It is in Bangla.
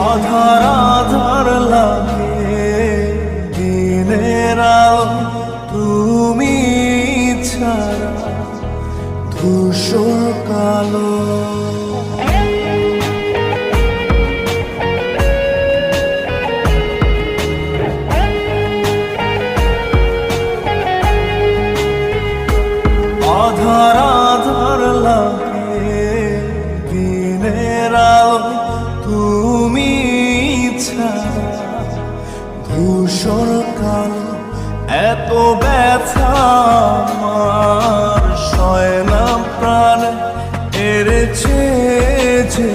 আধার আধার লাগে দিনের আলো তুমি ছাড়া ধূসর কালো। আধার আধার লাগে দিনের আলো তুমি ছাড়া ধূসর কালো। এত ব্যথা আমার সয় না প্রাণ এড়েছে যে